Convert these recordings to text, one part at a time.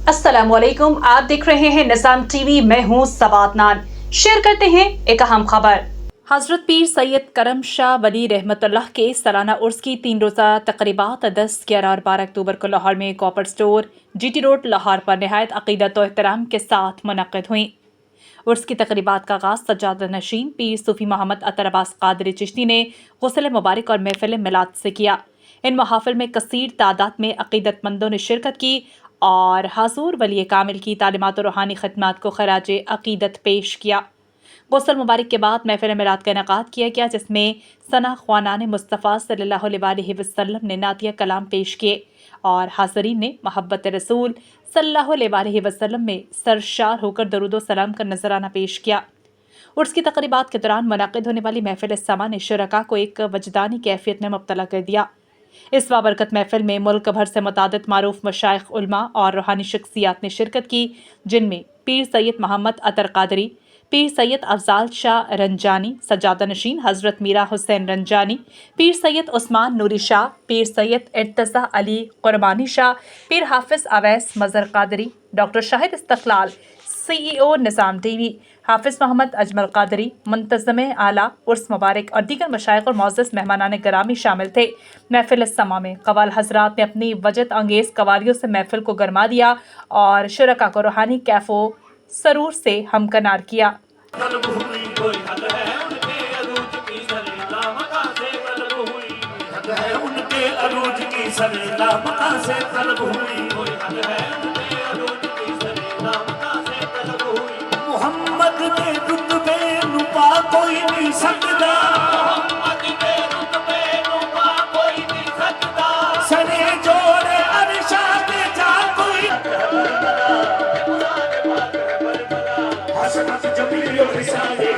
अस्सलामुअलैकुम, आप देख रहे हैं निज़ाम टीवी। मैं हूं सबात नान। शेयर करते हैं एक अहम खबर। हज़रत पीर सैयद करम शाह वली रहमतुल्लाह के सालाना उर्स की 3 रोज़ा तकरीबात 10, 11 और 12 अक्टूबर को लाहौर में copper store GT road Lahore पर नहायत अक़ीदत और एहतराम के साथ मुनक़्क़िद हुई। उर्स की तकरीबात का आगाज़ सज्जादा नशीन पीर सूफ़ी मोहम्मद अतर अब्बास क़ादरी चिश्ती ने गुस्ल मुबारक और महफ़िल मिलाद से किया। इन महाफ़िल में कसीर तादाद में अक़ीदतमंदों ने शिरकत की और हज़ूर वली कामिल की तालीमात और रूहानी खिदमात को खराज अक़ीदत पेश किया। गुस्ल मुबारक के बाद महफ़िल मिलाद का इनेकाद किया गया, जिसमें सना ख़्वानाने मुस्तफ़ा सल्लल्लाहु अलैहि वसल्लम ने नातिया कलाम पेश किए और हाज़रीन ने मोहब्बत रसूल सल्लल्लाहु अलैहि वसल्लम में सरशार होकर दरूद व सलाम का नजराना पेश किया। उर्स की तकरीबात के दौरान मुनक़्क़िद होने वाली महफ़िल समा ने शुरका को एक वजदानी कैफियत में मुब्तला कर दिया। इस बाबरकत महफ़िल में मुल्क भर से मुतादिद मारूफ मशाइख, उलमा और रूहानी शख्सियात ने शिरकत की, जिनमें पीर सैयद मोहम्मद अतर क़ादरी, पीर सैयद अफजाल शाह रंजानी, सज्जादा नशीन हज़रत मीरा हुसैन रंजानी, पीर सैयद उस्मान नूरी शाह, पीर सैयद इर्तज़ा अली कुरबानी शाह, पीर हाफिज़ अवैस मज़र क़ादरी, डॉक्टर शाहिद इस्तक़लाल, CEO निज़ाम टीवी, हाफिज़ मोहम्मद अजमल क़ादरी, मुंतज़िम आला उर्स मुबारक और दीगर मशाइख और मोअज़्ज़ज़ मेहमानान गिरामी शामिल थे। महफ़िल समा में कव्वाल हज़रात ने अपनी वजद अंगेज़ कवालियों से महफ़िल को गरमा दिया और शुरका को रूहानी कैफ़ो सरूर से हमकनार किया। मोहम्मद दे रुतबे नु पा कोई नहीं सकदा, सने जोड़े अरशा दे जा कोई हसनत जमील रिसाले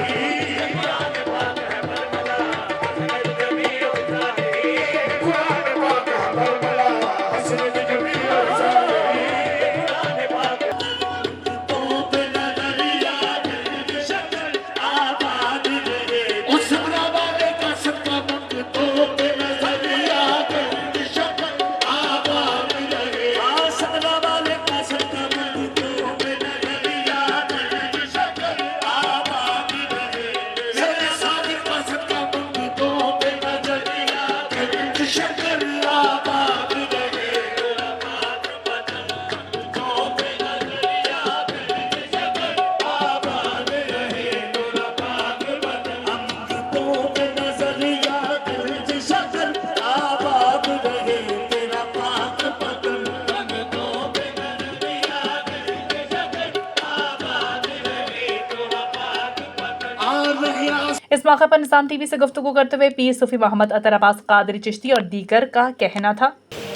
इस मौके पर निज़ाम टीवी से गुफ्तगू करते हुए पीर सूफ़ी मोहम्मद अतर अब्बास क़ादरी चिश्ती और दीगर का कहना था।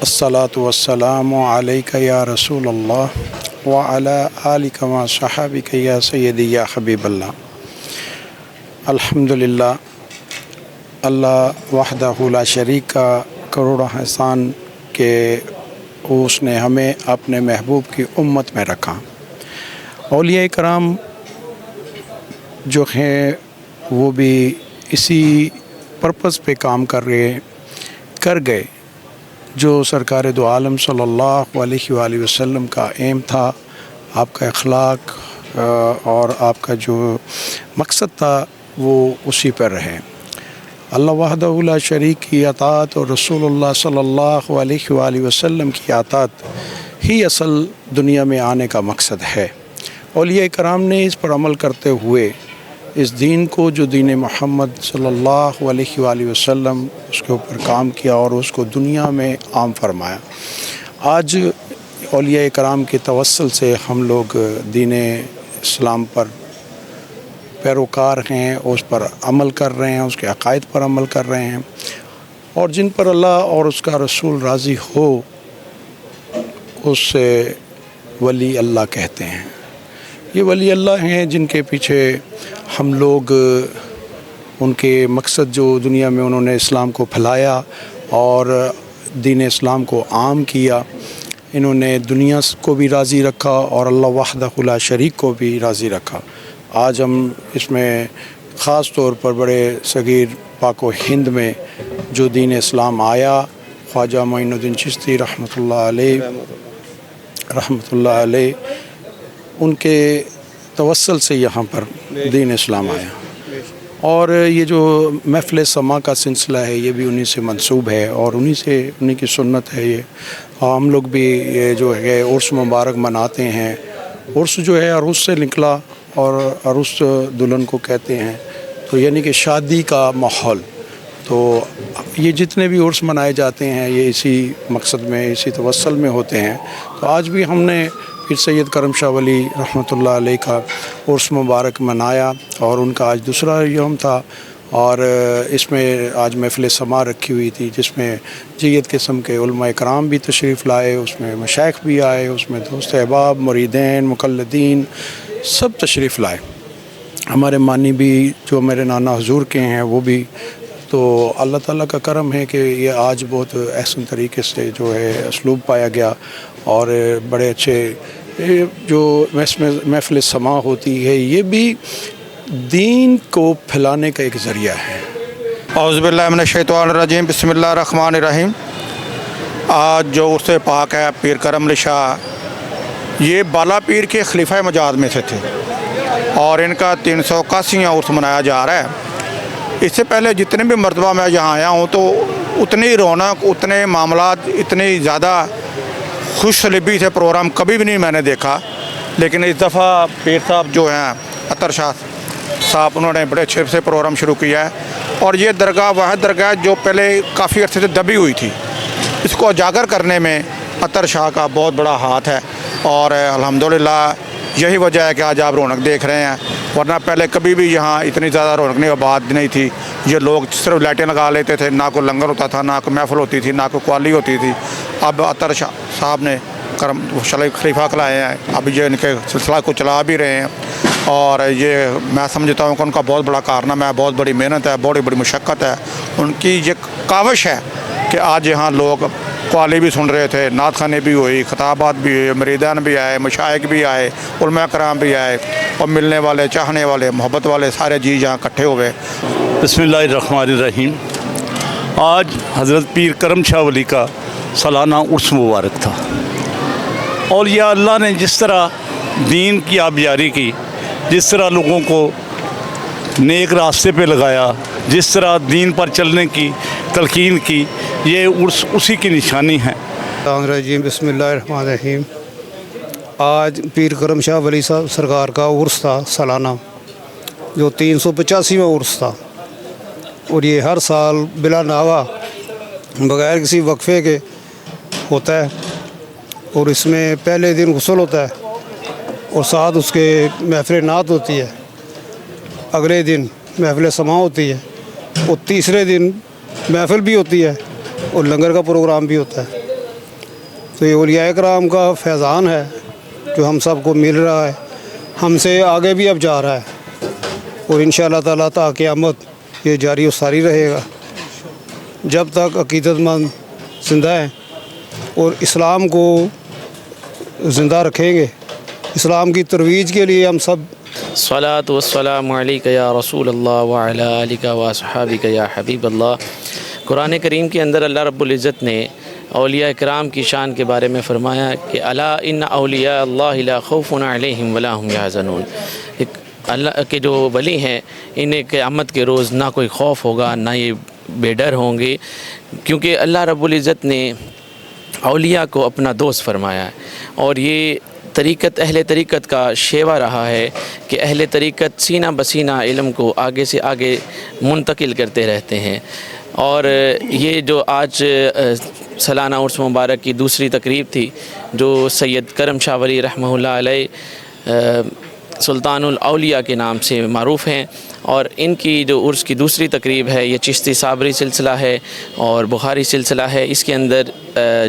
अस्सलातु वस्सलामु अलैका या रसूल अल्लाह व अला आलिका व सहाबिका या सय्यदी या हबीबल्लाह। अल्हम्दुलिल्लाह, अल्लाह वहदहु ला शरीक का करोड़ों एहसान के उसने हमें अपने महबूब की उम्मत में रखा। औलिया कराम जो हैं वो भी इसी पर्पस पे काम कर गए जो सरकार दो आलम सल्लल्लाहु अलैहि वसल्लम का एम था। आपका अखलाक और आपका जो मकसद था वो उसी पर रहे। अल्लाह वहदहु ला शरीक की अताअत और रसूलुल्लाह सल्लल्लाहु अलैहि वसल्लम की अताअत ही असल दुनिया में आने का मकसद है। औलिया कराम ने इस पर अमल करते हुए इस दीन को, जो दीन मोहम्मद सल्लल्लाहु अलैहि वसल्लम, उसके ऊपर काम किया और उसको दुनिया में आम फरमाया। आज औलिया कराम के तवस्सुल से हम लोग दीन इस्लाम पर पैरोकार हैं, उस पर अमल कर रहे हैं, उसके अक़ायद पर अमल कर रहे हैं और जिन पर अल्लाह और उसका रसूल राज़ी हो उससे वली अल्लाह कहते हैं। ये वली अल्लाह हैं जिनके पीछे हम लोग उनके मकसद, जो दुनिया में उन्होंने इस्लाम को फैलाया और दीन इस्लाम को आम किया, इन्होंने दुनिया को भी राज़ी रखा और अल्लाह वहदहु ला शरीक को भी राज़ी रखा। आज हम इसमें ख़ास तौर पर बड़े सगीर पाक व हिंद में जो दीन इस्लाम आया, ख्वाजा मोइनुद्दीन चिश्ती रहमतुल्लाह अलैह रहमतुल्लाह अलैह, उनके तवस्सल से यहाँ पर दीन इस्लाम आया। और ये जो महफ़िल समा का सिलसिला है ये भी उन्हीं से मंसूब है और उन्हीं की सुन्नत है ये। हम लोग भी ये जो है उर्स मुबारक मनाते हैं। उर्स जो है अरूस से निकला और अरूस दुल्हन को कहते हैं, तो यानी कि शादी का माहौल। तो ये जितने भी उर्स मनाए जाते हैं ये इसी मकसद में, इसी तवस्सल में होते हैं। तो आज भी हमने फिर सैयद करम शाह वली रहमतुल्लाह अलैह का उर्स मुबारक मनाया और उनका आज दूसरा यौम था। और इसमें आज महफ़िल समा रखी हुई थी जिसमें जय्यद किस्म के उलमा इकराम भी तशरीफ़ लाए, उसमें मशाइख भी आए, उसमें दोस्त अहबाब, मुरीदैन, मुक़ल्लिदीन सब तशरीफ़ लाए। हमारे मानी भी जो मेरे नाना हुजूर के हैं वो भी। तो अल्लाह ताला का करम है कि ये आज बहुत अहसन तरीके से जो है असलूब पाया गया और बड़े अच्छे जो महफ़िल समा होती है ये भी दीन को फैलाने का एक ज़रिया है। औज़ुबिल्लाहि मिनश्शैतानिर्रजीम, बिस्मिल्लाहिर्रहमानिर्रहीम। आज जो उर्स पाक है पीर करम अली शाह, ये बाला पीर के खलीफा मजाद में से थे और इनका 381वां उर्स मनाया जा रहा है। इससे पहले जितने भी मरतबा मैं यहाँ आया हूँ तो उतनी रौनक, उतने मामलात, इतनी ज़्यादा खुश सलीबी से प्रोग्राम कभी भी नहीं मैंने देखा। लेकिन इस दफ़ा पीर साहब जो हैं अतर शाह साहब, उन्होंने बड़े अच्छे से प्रोग्राम शुरू किया है। और ये दरगाह वह दरगाह जो पहले काफ़ी अर्से से दबी हुई थी, इसको उजागर करने में अतर शाह का बहुत बड़ा हाथ है। और अल्हम्दुलिल्लाह यही वजह है कि आज आप रौनक देख रहे हैं, वरना पहले कभी भी यहाँ इतनी ज़्यादा रौनक नहीं, आबाद नहीं थी। ये लोग सिर्फ लाइटें लगा लेते थे, ना कोई लंगर होता था, ना कोई महफिल होती थी, ना कोई क्वाली होती थी। अब अतर शाह साहब ने करम खलीफा खिलाए हैं, अब ये इनके सिलसिला को चला भी रहे हैं। और ये मैं समझता हूँ कि उनका बहुत बड़ा कारनामा है, बहुत बड़ी मेहनत है, बहुत बड़ी मुशक्क़त है। उनकी ये काविश है कि आज यहाँ लोग क्वाली भी सुन रहे थे, नात खाने भी हुई, खताबात भी हुई, मरीदान भी आए, मशाइख भी आए, उलमा कराम भी आए और मिलने वाले, चाहने वाले, मोहब्बत वाले सारे जी यहाँ इकट्ठे हुए। बिस्मिल्लाहिर्रहमानिर्रहीम। आज हज़रत पीर करम शाह वली का सालाना उर्स मुबारक था और यह अल्लाह ने जिस तरह दीन की आबियारी की, जिस तरह लोगों को नेक रास्ते पे लगाया, जिस तरह दीन पर चलने की तलकीन की, ये उर्स उसी की निशानी है। बिस्मिल्लाहिर्रहमानिर्रहीम। आज पीर करम शाह वली साहब सरकार का उर्स था सालाना, जो 385वां उर्स था। और ये हर साल बिला नावा बग़ैर किसी वक्फे के होता है। और इसमें पहले दिन गुस्ल होता है और साथ उसके महफ़िल नात होती है, अगले दिन महफ़िल समा होती है और तीसरे दिन महफ़िल भी होती है और लंगर का प्रोग्राम भी होता है। तो ये औलिया कराम का फैज़ान है जो हम सब को मिल रहा है, हमसे आगे भी अब जा रहा है और इंशाअल्लाह ताला ता क़यामत ये जारी और सारी रहेगा जब तक अक़ीदतमंद ज़िंदा हैं और इस्लाम को ज़िंदा रखेंगे। इस्लाम की तरवीज के लिए हम सब सलात वस्सलामु अलैका या रसूल अल्लाह व अला आलिका व अस्हाबिका या हबीब अल्लाह। कुरान करीम के अंदर अल्लाह रब्बुल इज़्ज़त ने औलिया कराम की शान के बारे में फ़रमाया कि अला इन्ना औलिया अल्लाह ला खौफुन अलैहिम वला हुम यहज़नून। अल्लाह के जो वली हैं इन्हें क़यामत के रोज़ ना कोई खौफ होगा, ना ये बेडर होंगे, क्योंकि अल्लाह रब्बुल इज़्ज़त ने औलिया को अपना दोस्त फरमाया है। और ये तरीक़त अहले तरीक़त का शेवा रहा है कि अहले तरीक़त सीना बसीना इल्म को आगे से आगे मुंतकिल करते रहते हैं। और ये जो आज सालाना उर्स मुबारक की दूसरी तकरीब थी जो सैयद करम शाह वली रहमतुल्लाह अलैह सुल्तानुल औलिया के नाम से मारूफ़ हैं। और इनकी जो उर्स की दूसरी तकरीब है ये चिश्ती साबरी सिलसिला है और बुखारी सिलसिला है। इसके अंदर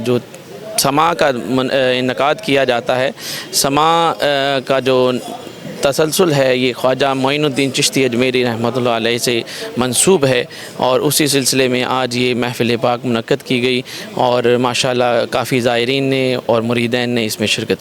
जो समा का इनकाद किया जाता है, समा का जो तसलसल है ये ख्वाजा मोइनुद्दीन चिश्ती अजमेरी रहमतुल्लाह अलैह से मंसूब है। और उसी सिलसिले में आज ये महफ़िल पाक मुनक्कद की गई और माशाअल्लाह काफ़ी ज़ायरीन ने और मुरीदैन ने इसमें शिरकत